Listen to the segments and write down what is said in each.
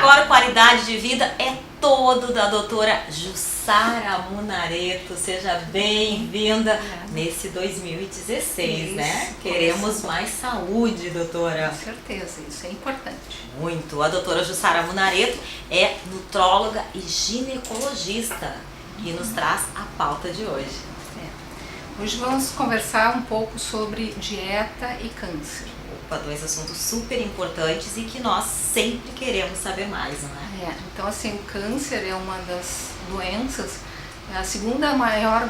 agora o Qualidade de Vida é todo da doutora Jussara Munareto. Seja bem-vinda nesse 2016, né? Queremos mais saúde, doutora. Com certeza, isso é importante. Muito. A doutora Jussara Munareto é nutróloga e ginecologista e nos traz a pauta de hoje. Hoje vamos conversar um pouco sobre dieta e câncer. Opa, dois assuntos super importantes e que nós sempre queremos saber mais, né? Então assim, o câncer é uma das doenças, é a segunda maior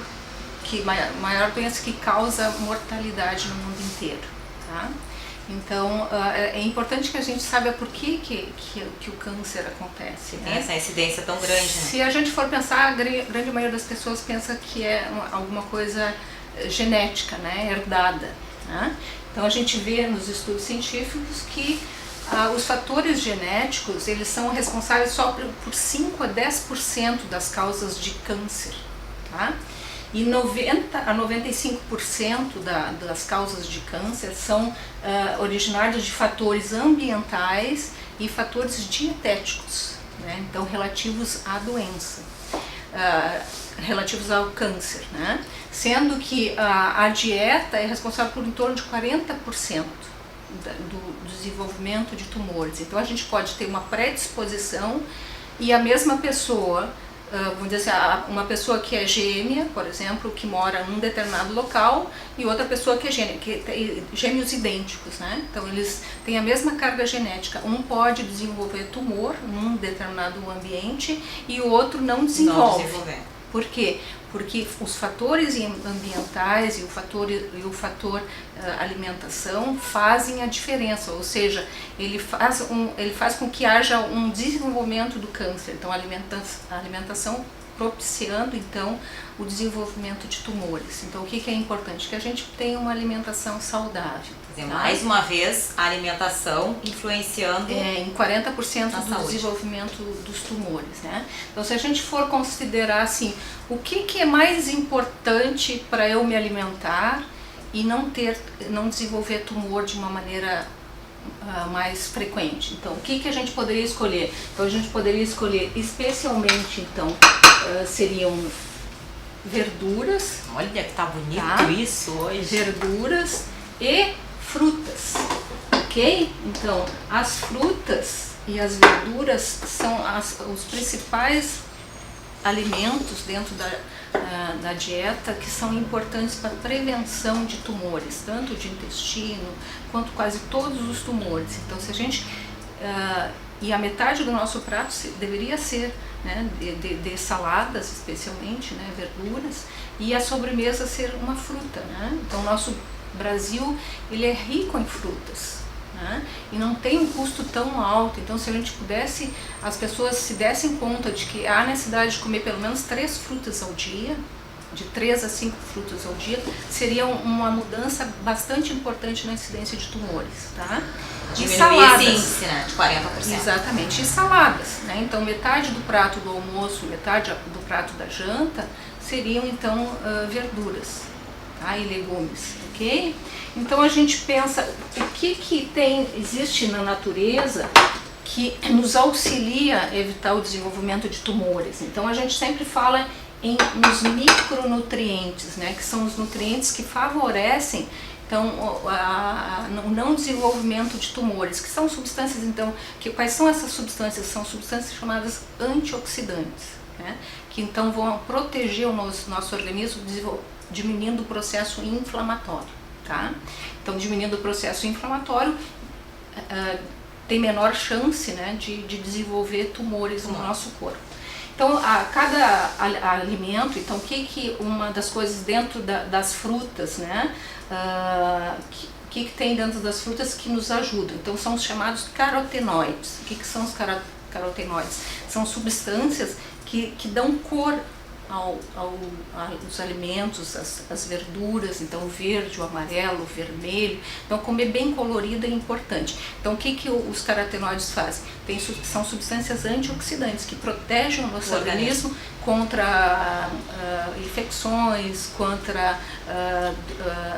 doença que causa mortalidade no mundo inteiro, tá? Então é importante que a gente saiba por que o câncer acontece. Tem essa incidência tão grande, né? Se a gente for pensar, a grande maioria das pessoas pensa que é alguma coisa genética, né, herdada, né? Então a gente vê nos estudos científicos que os fatores genéticos, eles são responsáveis só por 5 a 10% das causas de câncer, tá? E 90 a 95% das causas de câncer são originárias de fatores ambientais e fatores dietéticos, né? Então relativos à doença, relativos ao câncer, né? Sendo que a dieta é responsável por em torno de 40% do desenvolvimento de tumores. Então a gente pode ter uma predisposição e a mesma pessoa, vamos dizer assim, uma pessoa que é gêmea, por exemplo, que mora num determinado local, e outra pessoa que é gêmea, que tem gêmeos idênticos, né? Então eles têm a mesma carga genética. Um pode desenvolver tumor num determinado ambiente e o outro não desenvolve. Por quê? Porque os fatores ambientais e o fator alimentação fazem a diferença, ou seja, ele faz com que haja um desenvolvimento do câncer. Então a alimentação propiciando então o desenvolvimento de tumores. Então o que é importante? Que a gente tenha uma alimentação saudável. Quer dizer, mais uma vez, a alimentação influenciando em 40% do desenvolvimento dos tumores, né? Então se a gente for considerar assim, o que é mais importante para eu me alimentar e não desenvolver tumor de uma maneira mais frequente. Então, o que a gente poderia escolher? Então, a gente poderia escolher especialmente, então, seriam verduras. Olha que tá bonito isso hoje. Verduras e frutas, ok? Então, as frutas e as verduras são os principais alimentos dentro da dieta que são importantes para a prevenção de tumores, tanto de intestino quanto quase todos os tumores. Então, se a gente e a metade do nosso prato deveria ser, né, de saladas, especialmente, né, verduras, e a sobremesa ser uma fruta, né? Então, o nosso Brasil, ele é rico em frutas, né? E não tem um custo tão alto. Então, se a gente pudesse, as pessoas se dessem conta de que há necessidade de comer pelo menos 3 frutas ao dia, de 3 a 5 frutas ao dia, seria uma mudança bastante importante na incidência de tumores, tá? E saladas, índice, né, de 40%. Exatamente, e saladas, né? Então metade do prato do almoço, metade do prato da janta seriam então verduras, tá? E legumes, ok? Então a gente pensa o que existe na natureza que nos auxilia a evitar o desenvolvimento de tumores. Então a gente sempre fala nos micronutrientes, né, que são os nutrientes que favorecem então o não desenvolvimento de tumores, que são substâncias, então, quais são essas substâncias? São substâncias chamadas antioxidantes, né, que então vão proteger o nosso organismo, diminuindo o processo inflamatório, tá? Então, diminuindo o processo inflamatório, tem menor chance, né, de desenvolver tumores no nosso corpo. Então, cada alimento, então, uma das coisas dentro das frutas, né, que tem dentro das frutas que nos ajudam? Então, são os chamados carotenoides. O que são os carotenoides? São substâncias que dão cor aos alimentos, as verduras, então o verde, o amarelo, o vermelho. Então comer bem colorido é importante. Então o que os carotenoides fazem? São substâncias antioxidantes que protegem o nosso organismo contra infecções,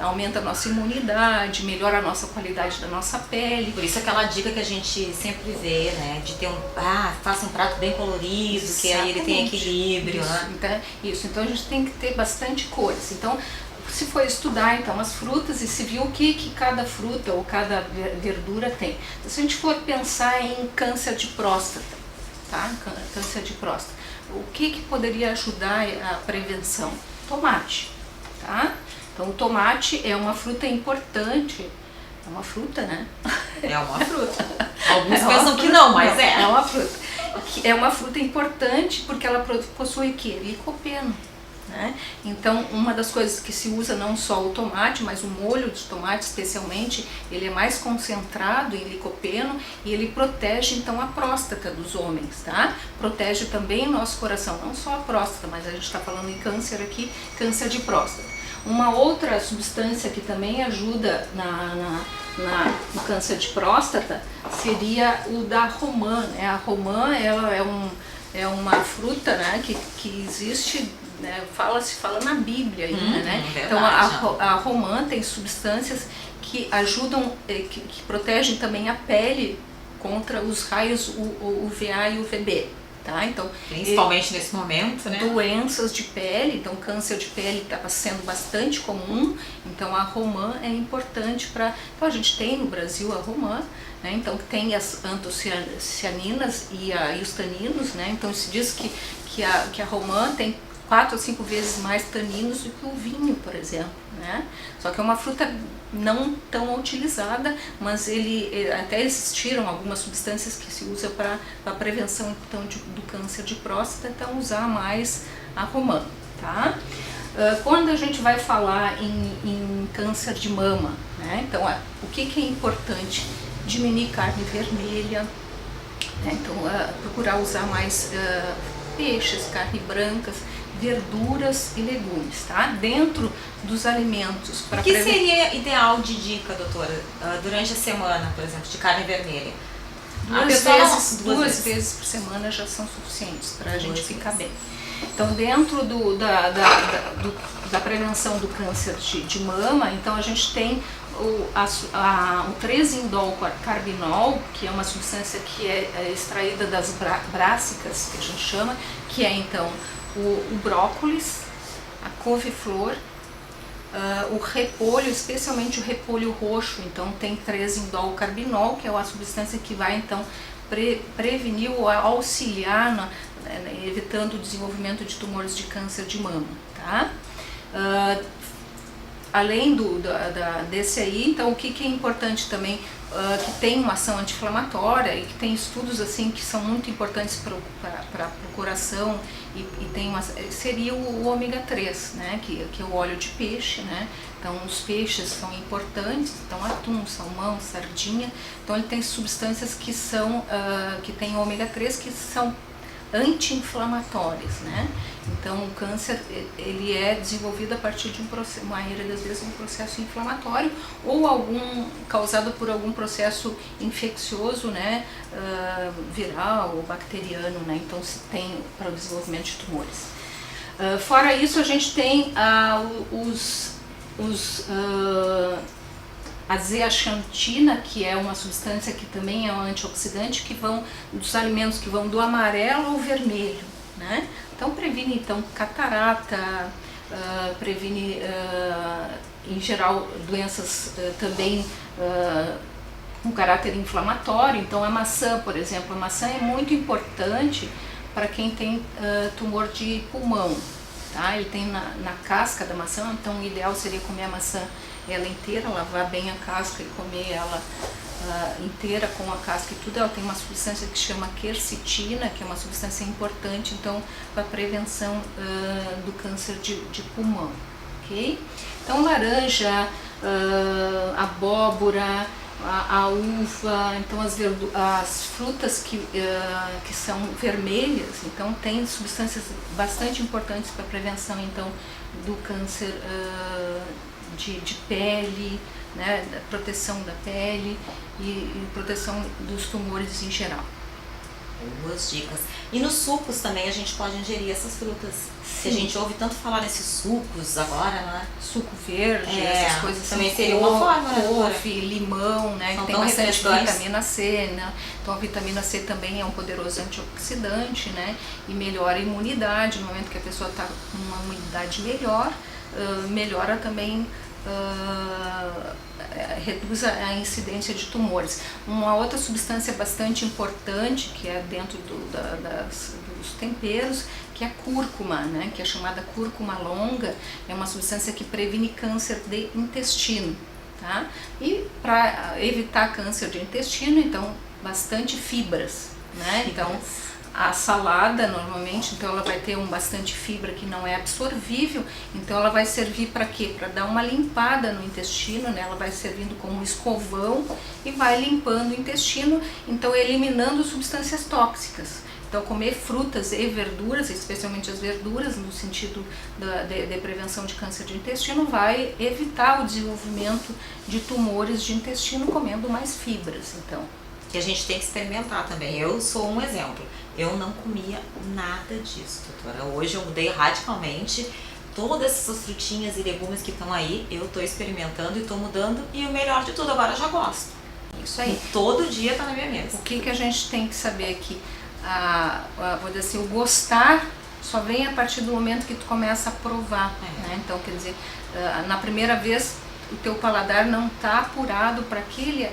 aumenta a nossa imunidade, melhora a nossa qualidade da nossa pele. Por isso aquela dica que a gente sempre vê, né, de ter faça um prato bem colorido, exatamente, que aí ele tem equilíbrio. Então a gente tem que ter bastante cores. Então, se for estudar então as frutas e se viu o que cada fruta ou cada verdura tem. Então, se a gente for pensar em câncer de próstata, tá? Câncer de próstata, o que poderia ajudar a prevenção? Tomate, tá? Então o tomate é uma fruta importante. É uma fruta, né? É uma fruta. Alguns pensam que não, mas não, é uma fruta. É uma fruta importante porque ela possui o quê? Licopeno. Né? Então, uma das coisas que se usa não só o tomate, mas o molho de tomate especialmente, ele é mais concentrado em licopeno e ele protege então a próstata dos homens, tá? Protege também o nosso coração, não só a próstata, mas a gente está falando em câncer aqui, câncer de próstata. Uma outra substância que também ajuda no câncer de próstata seria o da romã, né? A romã ela é uma fruta, né, que existe, né, se fala na Bíblia ainda, né? Então a romã tem substâncias que ajudam, que protegem também a pele contra os raios UVA e UVB. Tá? Então, principalmente nesse momento, né? Doenças de pele, então câncer de pele estava sendo bastante comum, então a romã é importante para... Então a gente tem no Brasil a romã, né? Então tem as antocianinas e a histaminos, né? Então se diz que a romã tem 4 ou 5 vezes mais taninos do que o vinho, por exemplo, né? Só que é uma fruta não tão utilizada, mas até existiram algumas substâncias que se usa para a prevenção então, do câncer de próstata, então usar mais a romã, tá? Quando a gente vai falar em câncer de mama, né? Então o que é importante? Diminuir carne vermelha, né? Então procurar usar mais peixes, carne brancas, verduras e legumes, tá? Dentro dos alimentos. O que seria ideal de dica, doutora, durante a semana, por exemplo, de carne vermelha? Duas vezes por semana já são suficientes para a gente ficar bem. Então, dentro da prevenção do câncer de mama, então a gente tem o 3-indol-carbinol, que é uma substância que é extraída das brássicas, que a gente chama, que é então o brócolis, a couve-flor, o repolho, especialmente o repolho roxo, então tem 3-indol-carbinol, que é uma substância que vai então prevenir ou auxiliar evitando o desenvolvimento de tumores de câncer de mama, tá? Além desse aí, então o que é importante também, que tem uma ação anti-inflamatória e que tem estudos assim que são muito importantes para o coração e seria o ômega 3, né, que é o óleo de peixe, né? Então os peixes são importantes, então atum, salmão, sardinha, então ele tem substâncias que tem ômega 3 que são anti-inflamatórias, né? Então o câncer ele é desenvolvido a partir de maioria das vezes um processo inflamatório ou causado por algum processo infeccioso, né? Viral ou bacteriano, né? Então se tem para o desenvolvimento de tumores. Fora isso a gente tem a zeaxantina, que é uma substância que também é um antioxidante, que vão dos alimentos que vão do amarelo ao vermelho, né? Então previne então catarata, previne em geral doenças também com caráter inflamatório. Então a maçã, por exemplo, a maçã é muito importante para quem tem tumor de pulmão, tá? Ele tem na casca da maçã, então o ideal seria comer a maçã ela inteira, lavar bem a casca e comer ela inteira com a casca e tudo. Ela tem uma substância que se chama quercetina, que é uma substância importante então para a prevenção do câncer de pulmão, ok? Então laranja, abóbora, a uva, então as frutas que são vermelhas, então tem substâncias bastante importantes para a prevenção então do câncer de pele, né, da proteção da pele e proteção dos tumores em geral. Boas dicas. E nos sucos também a gente pode ingerir essas frutas. Se a gente ouve tanto falar nesses sucos agora, não é? Suco verde, essas coisas também assim, seria uma forma, né, couve, limão, né? São Que tem tão bastante refrescantes. vitamina C, né? Então a vitamina C também é um poderoso antioxidante, né? E melhora a imunidade, no momento que a pessoa está com uma imunidade melhor, melhora também, reduz a incidência de tumores. Uma outra substância bastante importante que é dentro dos temperos, que é a cúrcuma, né, que é chamada cúrcuma longa, é uma substância que previne câncer de intestino, tá? E para evitar câncer de intestino, então, bastante fibras, né? Então, a salada, normalmente, então ela vai ter bastante fibra que não é absorvível, então ela vai servir para quê? Para dar uma limpada no intestino, né? Ela vai servindo como um escovão e vai limpando o intestino, então eliminando substâncias tóxicas. Então comer frutas e verduras, especialmente as verduras, no sentido de prevenção de câncer de intestino, vai evitar o desenvolvimento de tumores de intestino comendo mais fibras, então. Que a gente tem que experimentar também. Eu sou um exemplo. Eu não comia nada disso, doutora. Hoje eu mudei radicalmente. Todas essas frutinhas e legumes que estão aí, eu estou experimentando e estou mudando. E o melhor de tudo, agora eu já gosto. Isso aí. E todo dia está na minha mesa. O que a gente tem que saber aqui? Vou dizer assim, o gostar só vem a partir do momento que tu começa a provar, né? Então, quer dizer, na primeira vez o teu paladar não está apurado para aquele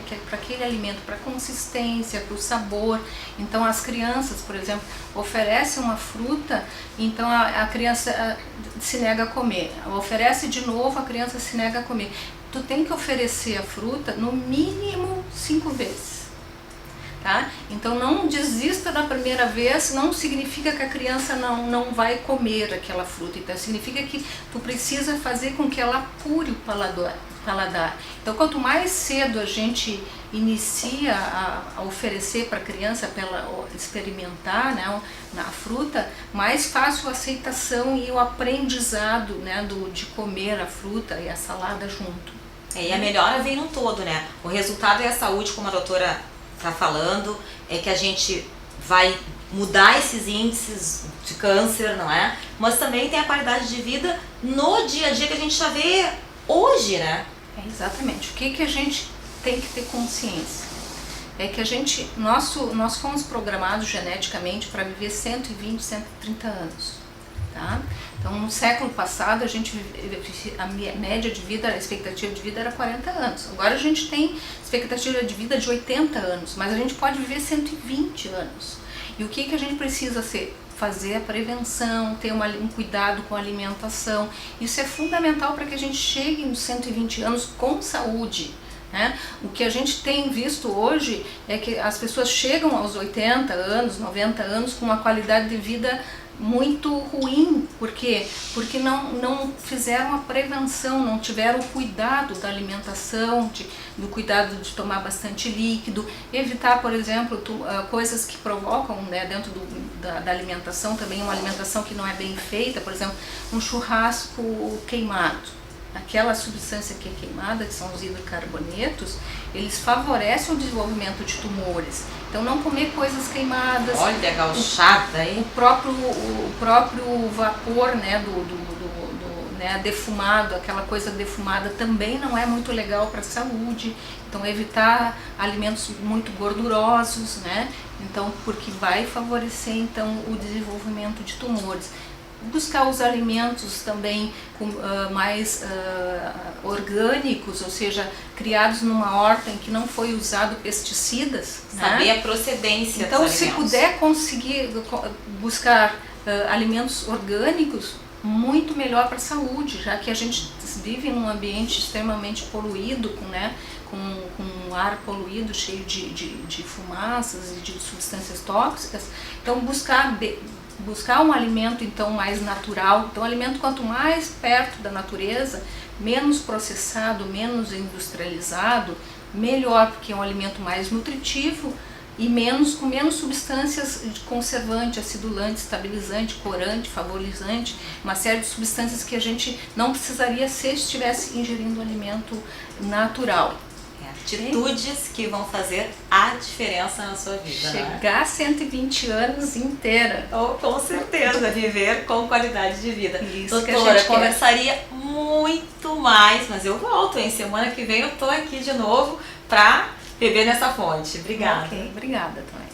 alimento, para a consistência, para o sabor. Então as crianças, por exemplo, oferecem uma fruta, então a criança se nega a comer. Oferece de novo, a criança se nega a comer. Tu tem que oferecer a fruta no mínimo 5 vezes. Tá? Então não desista da primeira vez, não significa que a criança não vai comer aquela fruta, então significa que tu precisa fazer com que ela apure o paladar. Então quanto mais cedo a gente inicia a oferecer para a criança, para ela experimentar, né, na fruta, mais fácil a aceitação e o aprendizado, né, de comer a fruta e a salada junto. E a melhora vem no todo, né? O resultado é a saúde, como a doutora está falando, é que a gente vai mudar esses índices de câncer, não é? Mas também tem a qualidade de vida no dia a dia que a gente já vê hoje, né? Exatamente. O que a gente tem que ter consciência? É que nós fomos programados geneticamente para viver 120, 130 anos, tá? Então, no século passado, a média de vida, a expectativa de vida era 40 anos. Agora a gente tem expectativa de vida de 80 anos, mas a gente pode viver 120 anos. E o que a gente precisa fazer a prevenção, ter um cuidado com a alimentação. Isso é fundamental para que a gente chegue nos 120 anos com saúde, né? O que a gente tem visto hoje é que as pessoas chegam aos 80 anos, 90 anos com uma qualidade de vida muito ruim. Por quê? Porque não fizeram a prevenção, não tiveram o cuidado da alimentação, do cuidado de tomar bastante líquido, evitar, por exemplo, coisas que provocam, né, dentro da alimentação, também uma alimentação que não é bem feita, por exemplo, um churrasco queimado. Aquela substância que é queimada, que são os hidrocarbonetos, eles favorecem o desenvolvimento de tumores. Então não comer coisas queimadas. Olha a gauchada aí. O próprio vapor, né, né, defumado, aquela coisa defumada também não é muito legal para a saúde. Então evitar alimentos muito gordurosos, né? Então, porque vai favorecer então o desenvolvimento de tumores. Buscar os alimentos também mais orgânicos, ou seja, criados numa horta em que não foi usado pesticidas. Saber, né? A procedência então, dos se alimentos. puder conseguir buscar alimentos orgânicos, muito melhor para a saúde, já que a gente vive num ambiente extremamente poluído, com ar poluído, cheio de fumaças e de substâncias tóxicas. Então, buscar um alimento então mais natural. Então, alimento quanto mais perto da natureza, menos processado, menos industrializado, melhor, porque é um alimento mais nutritivo e com menos substâncias de conservante, acidulante, estabilizante, corante, favorizante, uma série de substâncias que a gente não precisaria se estivesse ingerindo um alimento natural. Atitudes que vão fazer a diferença na sua vida. Chegar a 120 anos inteira. Oh, com certeza, viver com qualidade de vida. Isso, doutora, conversaria muito mais, mas eu volto, hein? Semana que vem eu tô aqui de novo para beber nessa fonte. Obrigada. Ok, obrigada também.